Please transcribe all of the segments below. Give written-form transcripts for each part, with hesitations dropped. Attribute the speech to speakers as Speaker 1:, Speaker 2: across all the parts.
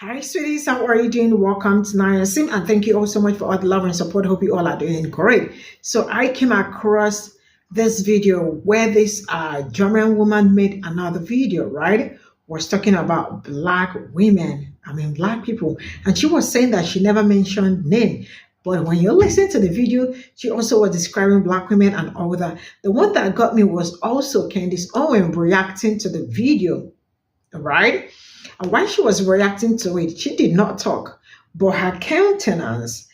Speaker 1: Hi, sweeties. How are you doing? Welcome to Naya Sim, and thank you all so much for all the love and support. Hope you all are doing great. So, I came across this video where this German woman made another video, right? Was talking about black women. I mean, black people, and she was saying that she never mentioned name. But when you listen to the video, she also was describing black women and all that. The one that got me was also Candice Owen reacting to the video, right? And while she was reacting to it, she did not talk, but her countenance,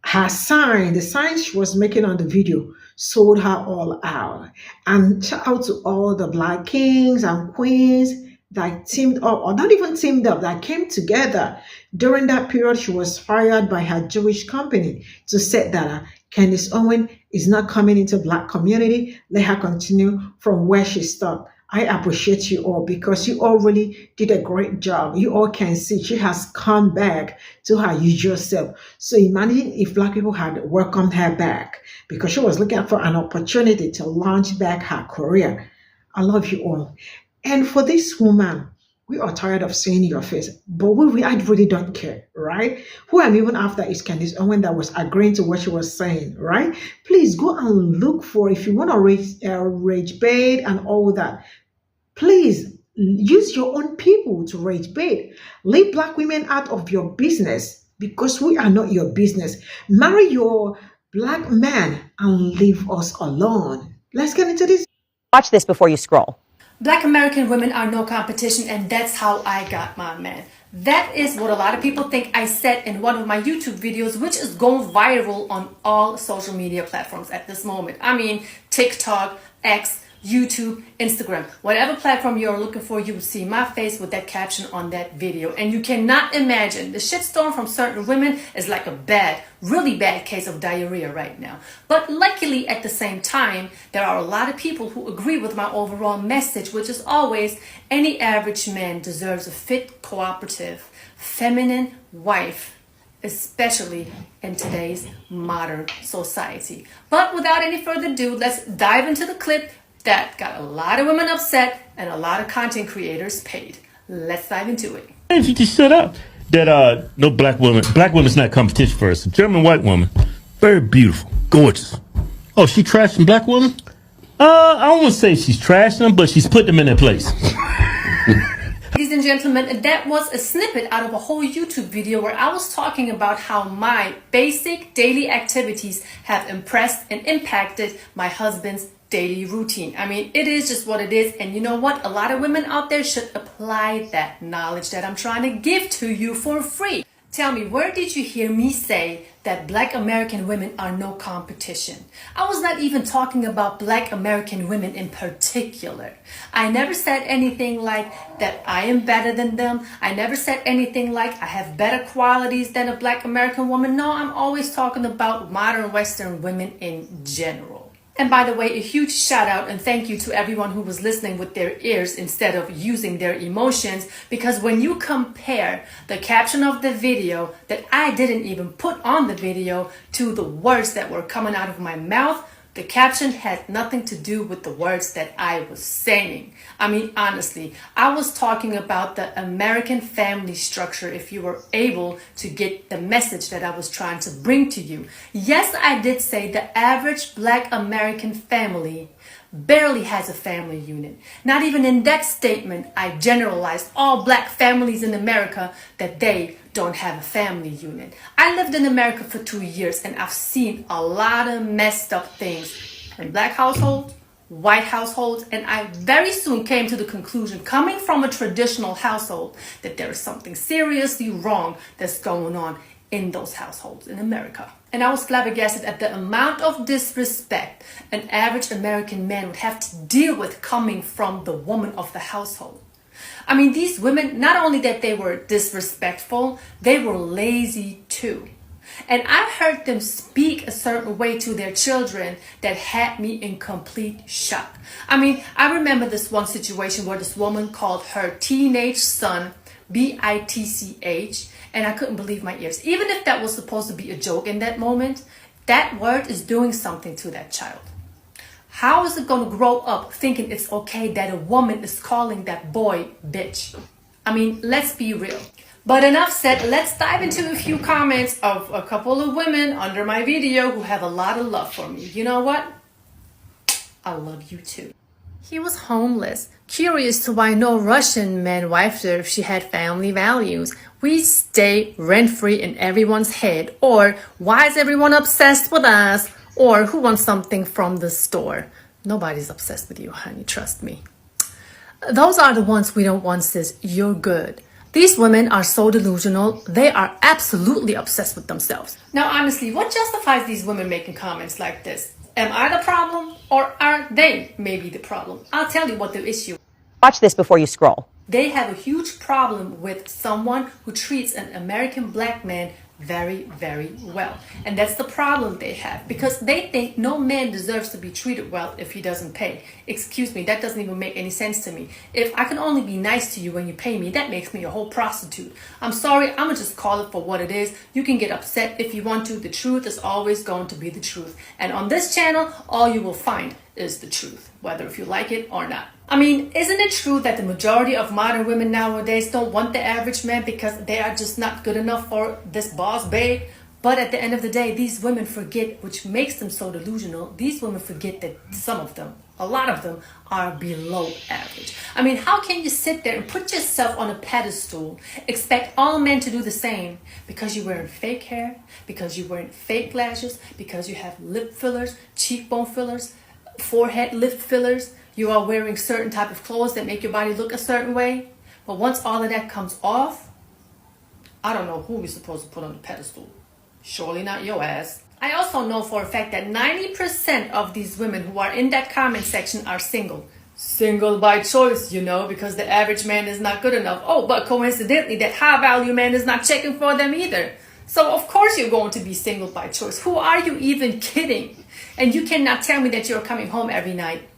Speaker 1: her sign, the signs she was making on the video, sold her all out. And shout out to all the black kings and queens that teamed up, or not even teamed up, that came together. During that period, she was fired by her Jewish company to say that Candice Owen is not coming into black community. Let her continue from where she stopped. I appreciate you all because you all really did a great job. You all can see she has come back to her usual self. So imagine if black people had welcomed her back because she was looking for an opportunity to launch back her career. I love you all. And for this woman, we are tired of seeing your face, but I really don't care, right? Who I'm even after is Candice Owen that was agreeing to what she was saying, right? Please go and look for, if you want to rage bait and all that, please use your own people to rage bait. Leave black women out of your business because we are not your business. Marry your black man and leave us alone. Let's get into this.
Speaker 2: Watch this before you scroll.
Speaker 3: Black American women are no competition, and that's how I got my man. That is what a lot of people think I said in one of my YouTube videos, which is going viral on all social media platforms at this moment. I mean, TikTok, X, YouTube, Instagram, whatever platform you're looking for, you will see my face with that caption on that video. And you cannot imagine, the shitstorm from certain women is like a really bad case of diarrhea right now. But luckily, at the same time, there are a lot of people who agree with my overall message, which is always any average man deserves a fit, cooperative, feminine wife, especially in today's modern society. But without any further ado, let's dive into the clip that got a lot of women upset and a lot of content creators paid. Let's dive into it.
Speaker 4: If you just shut up. That no black woman's not competition for us. A German white woman, very beautiful, gorgeous. Oh, she trashing black woman? I don't want to say she's trashing them, but she's putting them in their place.
Speaker 3: Ladies and gentlemen, that was a snippet out of a whole YouTube video where I was talking about how my basic daily activities have impressed and impacted my husband's daily routine. I mean, it is just what it is. And you know what? A lot of women out there should apply that knowledge that I'm trying to give to you for free. Tell me, where did you hear me say that black American women are no competition? I was not even talking about black American women in particular. I never said anything like that I am better than them. I never said anything like I have better qualities than a black American woman. No, I'm always talking about modern Western women in general. And by the way, a huge shout out and thank you to everyone who was listening with their ears instead of using their emotions, because when you compare the caption of the video that I didn't even put on the video to the words that were coming out of my mouth, the caption had nothing to do with the words that I was saying. I mean, honestly, I was talking about the American family structure, if you were able to get the message that I was trying to bring to you. Yes, I did say the average black American family barely has a family unit. Not even in that statement, I generalized all black families in America that they don't have a family unit. I lived in America for 2 years and I've seen a lot of messed up things in black households, white households, and I very soon came to the conclusion, coming from a traditional household, that there is something seriously wrong that's going on in those households in America. And I was flabbergasted at the amount of disrespect an average American man would have to deal with coming from the woman of the household. I mean, these women, not only that they were disrespectful, they were lazy too. And I heard them speak a certain way to their children that had me in complete shock. I mean, I remember this one situation where this woman called her teenage son bitch, and I couldn't believe my ears. Even if that was supposed to be a joke in that moment, that word is doing something to that child. How is it going to grow up thinking it's okay that a woman is calling that boy bitch? I mean, let's be real. But enough said, let's dive into a few comments of a couple of women under my video who have a lot of love for me. You know what? I love you too. He was homeless, curious to why no Russian man wifed her if she had family values. We stay rent-free in everyone's head. Or, why is everyone obsessed with us? Or, who wants something from the store? Nobody's obsessed with you, honey, trust me. Those are the ones we don't want, sis. You're good. These women are so delusional, they are absolutely obsessed with themselves. Now, honestly, what justifies these women making comments like this? Am I the problem, or are they maybe the problem? I'll tell you what the issue is.
Speaker 2: Watch this before you scroll.
Speaker 3: They have a huge problem with someone who treats an American black man very, very well. And that's the problem they have, because they think no man deserves to be treated well if he doesn't pay. Excuse me, that doesn't even make any sense to me. If I can only be nice to you when you pay me, that makes me a whole prostitute. I'm sorry, I'm gonna just call it for what it is. You can get upset if you want to. The truth is always going to be the truth. And on this channel, all you will find is the truth, whether if you like it or not. I mean, isn't it true that the majority of modern women nowadays don't want the average man because they are just not good enough for this boss babe? But at the end of the day, these women forget, which makes them so delusional, these women forget that some of them, a lot of them, are below average. I mean, how can you sit there and put yourself on a pedestal, expect all men to do the same, because you're wearing fake hair, because you're wearing fake lashes, because you have lip fillers, cheekbone fillers, forehead lip fillers, you are wearing certain type of clothes that make your body look a certain way. But once all of that comes off, I don't know who we're supposed to put on the pedestal. Surely not your ass. I also know for a fact that 90% of these women who are in that comment section are single. Single by choice, you know, because the average man is not good enough. Oh, but coincidentally, that high value man is not checking for them either. So of course you're going to be single by choice. Who are you even kidding? And you cannot tell me that you're coming home every night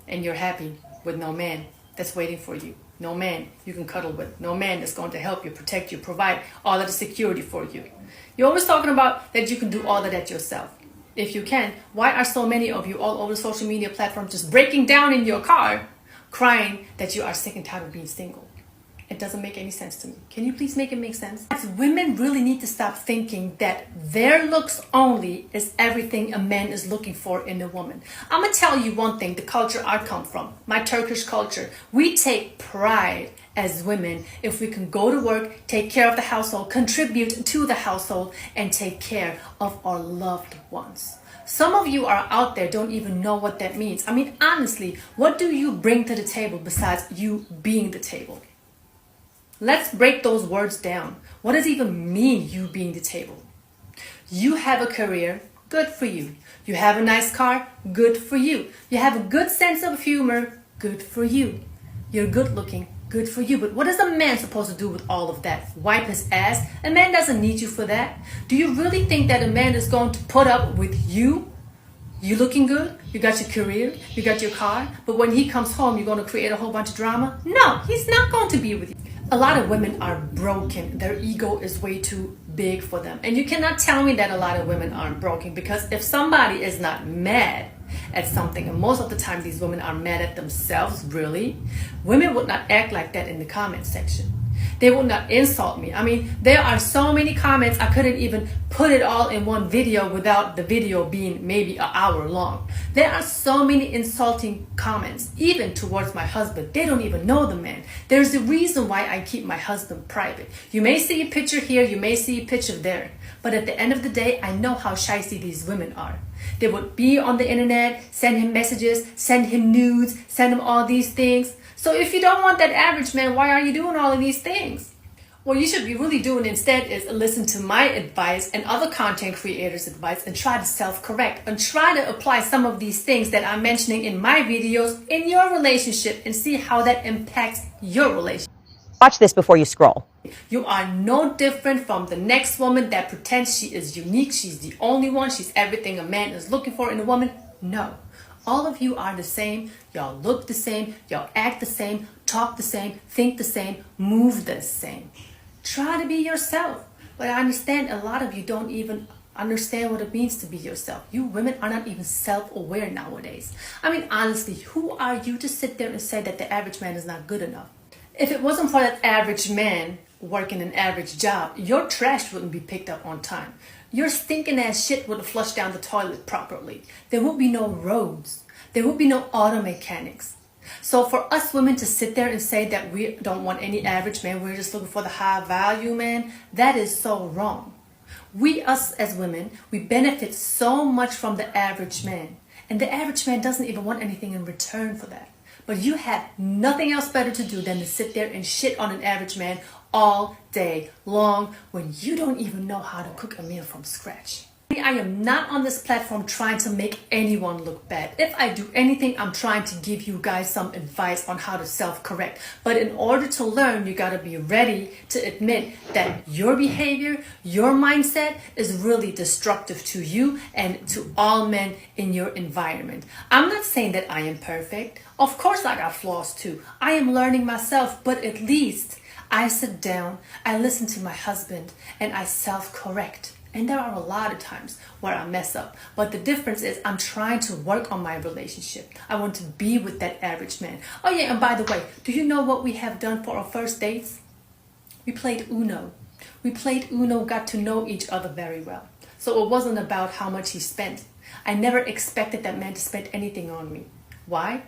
Speaker 3: and you're happy with no man that's waiting for you. No man you can cuddle with. No man that's going to help you, protect you, provide all of the security for you. You're always talking about that you can do all of that yourself. If you can, why are so many of you all over the social media platforms just breaking down in your car, crying that you are sick and tired of being single? It doesn't make any sense to me. Can you please make it make sense? Women really need to stop thinking that their looks only is everything a man is looking for in a woman. I'm gonna tell you one thing, the culture I come from, my Turkish culture, we take pride as women if we can go to work, take care of the household, contribute to the household, and take care of our loved ones. Some of you are out there don't even know what that means. I mean, honestly, what do you bring to the table besides you being the table? Let's break those words down. What does it even mean, you being the table? You have a career, good for you. You have a nice car, good for you. You have a good sense of humor, good for you. You're good looking, good for you. But what is a man supposed to do with all of that? Wipe his ass? A man doesn't need you for that. Do you really think that a man is going to put up with you? You looking good, you got your career, you got your car, but when he comes home, you're going to create a whole bunch of drama? No, he's not going to be with you. A lot of women are broken. Their ego is way too big for them. And you cannot tell me that a lot of women aren't broken, because if somebody is not mad at something, and most of the time these women are mad at themselves, really, women would not act like that in the comment section. They would not insult me. I mean, there are so many comments, I couldn't even put it all in one video without the video being maybe an hour long. There are so many insulting comments, even towards my husband. They don't even know the man. There's a reason why I keep my husband private. You may see a picture here, you may see a picture there, but at the end of the day, I know how shysty these women are. They would be on the internet, send him messages, send him nudes, send him all these things. So if you don't want that average man, why are you doing all of these things? What you should be really doing instead is listen to my advice and other content creators' advice and try to self-correct and try to apply some of these things that I'm mentioning in my videos in your relationship and see how that impacts your relationship.
Speaker 2: Watch this before you scroll.
Speaker 3: You are no different from the next woman that pretends she is unique, she's the only one, she's everything a man is looking for in a woman. No. All of you are the same, y'all look the same, y'all act the same, talk the same, think the same, move the same. Try to be yourself. But I understand a lot of you don't even understand what it means to be yourself. You women are not even self-aware nowadays. I mean, honestly, who are you to sit there and say that the average man is not good enough? If it wasn't for that average man, working an average job, your trash wouldn't be picked up on time. Your stinking ass shit wouldn't flush down the toilet properly. There would be no roads. There would be no auto mechanics. So for us women to sit there and say that we don't want any average man, we're just looking for the high value man, that is so wrong. Us as women, we benefit so much from the average man. And the average man doesn't even want anything in return for that. But you have nothing else better to do than to sit there and shit on an average man all day long when you don't even know how to cook a meal from scratch. I am not on this platform trying to make anyone look bad. If I do anything, I'm trying to give you guys some advice on how to self-correct. But in order to learn, you gotta be ready to admit that your behavior, your mindset is really destructive to you and to all men in your environment. I'm not saying that I am perfect. Of course I got flaws too. I am learning myself, but at least I sit down, I listen to my husband, and I self-correct. And there are a lot of times where I mess up. But the difference is I'm trying to work on my relationship. I want to be with that average man. Oh yeah, and by the way, do you know what we have done for our first dates? We played Uno. We played Uno, got to know each other very well. So it wasn't about how much he spent. I never expected that man to spend anything on me. Why?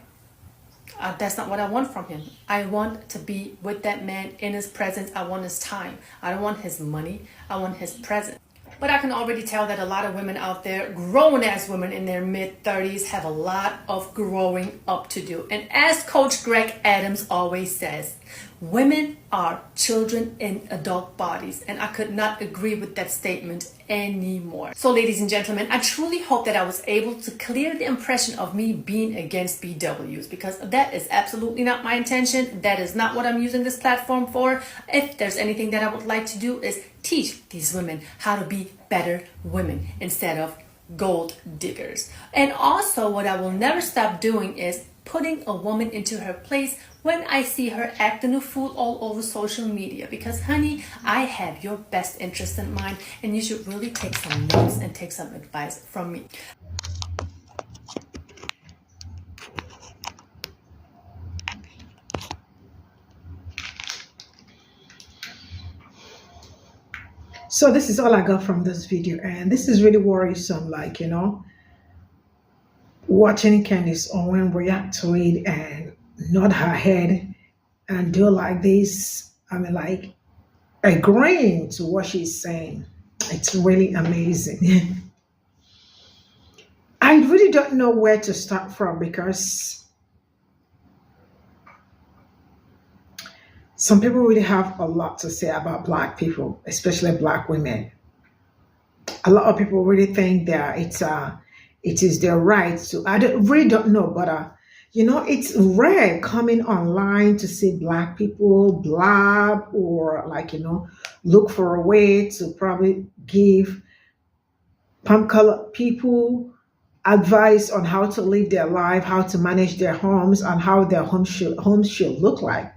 Speaker 3: That's not what I want from him. I want to be with that man in his presence. I want his time. I don't want his money. I want his presence. But I can already tell that a lot of women out there, grown-ass women in their mid-30s, have a lot of growing up to do. And as Coach Greg Adams always says, women are children in adult bodies. And I could not agree with that statement anymore. So ladies and gentlemen, I truly hope that I was able to clear the impression of me being against BWs, because that is absolutely not my intention. That is not what I'm using this platform for. If there's anything that I would like to do is teach these women how to be better women instead of gold diggers. And also what I will never stop doing is putting a woman into her place when I see her acting a fool all over social media. Because honey, I have your best interest in mind, and you should really take some notes and take some advice from me.
Speaker 1: So this is all I got from this video, and this is really worrisome. Like, watching Candace Owen react to it and nod her head and do like this. I mean, like, agreeing to what she's saying. It's really amazing. I really don't know where to start from, because some people really have a lot to say about Black people, especially Black women. A lot of people really think that it is their right to. Really don't know, but it's rare coming online to see Black people blab or look for a way to probably give palm-colored people advice on how to live their life, how to manage their homes, and how their homes should look like.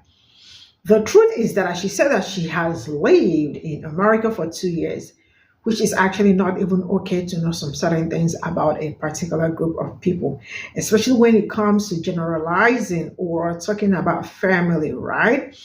Speaker 1: The truth is that she said that she has lived in America for 2 years, which is actually not even okay to know some certain things about a particular group of people, especially when it comes to generalizing or talking about family, right?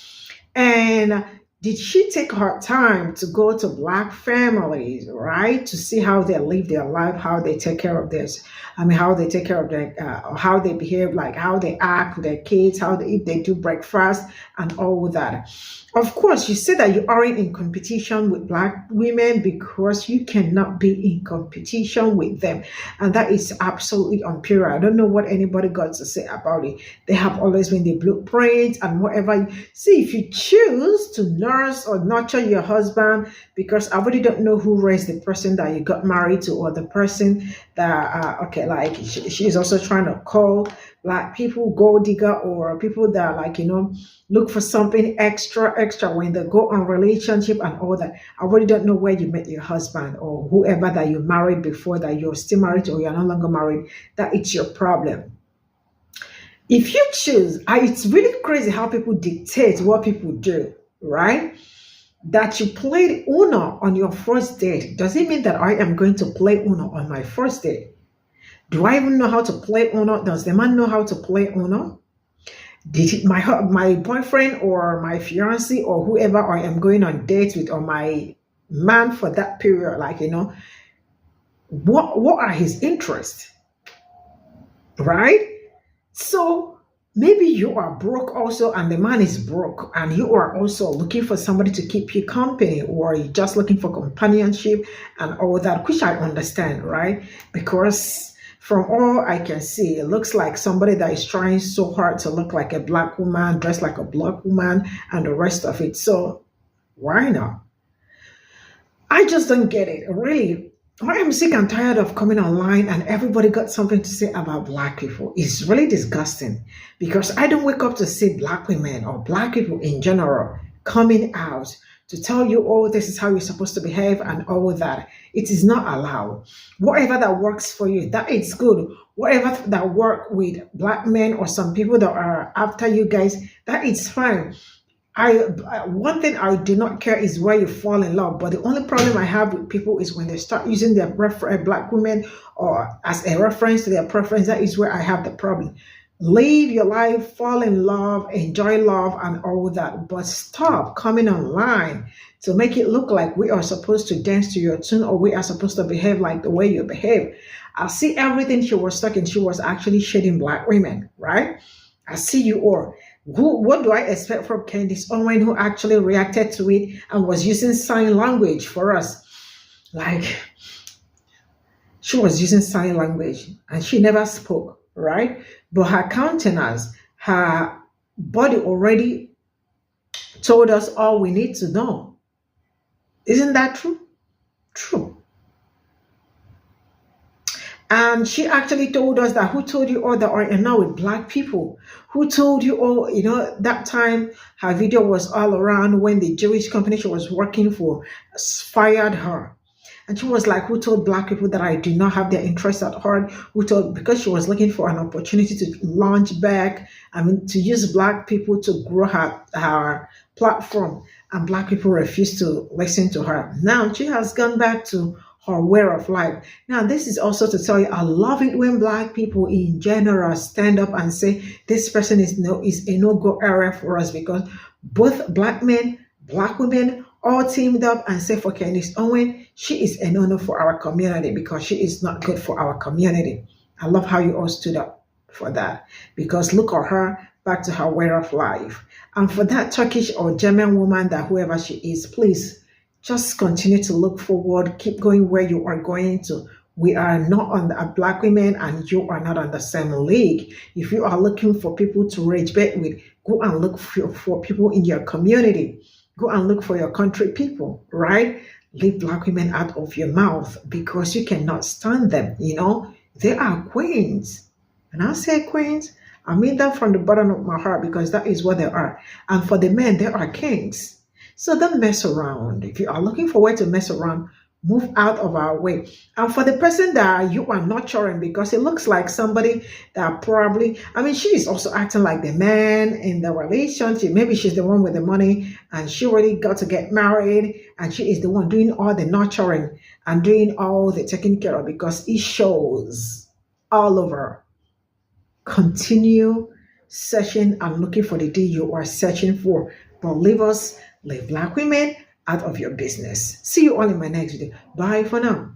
Speaker 1: And did she take her time to go to Black families, right, to see how they live their life, how they take care of this? How they take care of their, how they behave, like how they act with their kids, if they do breakfast and all that. Of course, you say that you aren't in competition with Black women because you cannot be in competition with them. And that is absolutely unfair. I don't know what anybody got to say about it. They have always been the blueprint and whatever. See, if you choose to nurse or nurture your husband, because I really don't know who raised the person that you got married to, or the person that, she's also trying to call Black people gold digger, or people that look for something extra when they go on relationship and all that. I really don't know where you met your husband or whoever that you married before, that you're still married or you're no longer married. That it's your problem. If you choose, it's really crazy how people dictate what people do, right? That you played Uno on your first date, does it mean that I am going to play Uno on my first date? Do I even know how to play Uno? Does the man know how to play Uno? my boyfriend or my fiance or whoever I am going on dates with, or my man for that period, like, what are his interests, right? So maybe you are broke also, and the man is broke, and you are also looking for somebody to keep you company, or you're just looking for companionship and all that, which I understand, right? Because from all I can see, it looks like somebody that is trying so hard to look like a black woman, dress like a black woman, and the rest of it. So why not? I just don't get it. Really, I am sick and tired of coming online and everybody got something to say about black people. It's really disgusting, because I don't wake up to see black women or black people in general coming out to tell you, oh, this is how you're supposed to behave and all that. It is not allowed. Whatever that works for you, that is good. Whatever that work with black men or some people that are after you guys, that is fine. One thing I do not care is where you fall in love, but the only problem I have with people is when they start using their black women or as a reference to their preference. That is where I have the problem. Live your life, fall in love, enjoy love and all that, but stop coming online to make it look like we are supposed to dance to your tune, or we are supposed to behave like the way you behave. I see everything she was talking, she was actually shading black women, right? I see you all. What do I expect from Candece Owen, who actually reacted to it and was using sign language for us? Like, she was using sign language and she never spoke, right? But her countenance, her body already told us all we need to know. Isn't that true? True. And she actually told us that, who told you all that are now with black people? Who told you all, that time her video was all around when the Jewish company she was working for fired her. And she was like, who told black people that I do not have their interest at heart? Who told, because she was looking for an opportunity to launch back, to use black people to grow her platform. And black people refused to listen to her. Now she has gone back to her way of life. Now, this is also to tell you, I love it when black people in general stand up and say, this person is a no-go area for us, because both black men, black women, all teamed up and say for Candece Owen, she is a no-no for our community because she is not good for our community. I love how you all stood up for that, because look at her, back to her way of life. And for that Turkish or German woman, that whoever she is, please just continue to look forward, keep going where you are going to. We are not on the black women, and you are not on the same league. If you are looking for people to rage back with, go and look for people in your community. Go and look for your country people, right? Leave black women out of your mouth, because you cannot stand them, They are queens. And I say queens, I mean that from the bottom of my heart, because that is what they are. And for the men, they are kings. So don't mess around. If you are looking for a way to mess around, move out of our way. And for the person that you are nurturing, because it looks like somebody that probably, she is also acting like the man in the relationship. Maybe she's the one with the money and she already got to get married, and she is the one doing all the nurturing and doing all the taking care of, because it shows all over. Continue searching and looking for the deal you are searching for. But leave black women out of your business. See you all in my next video. Bye for now.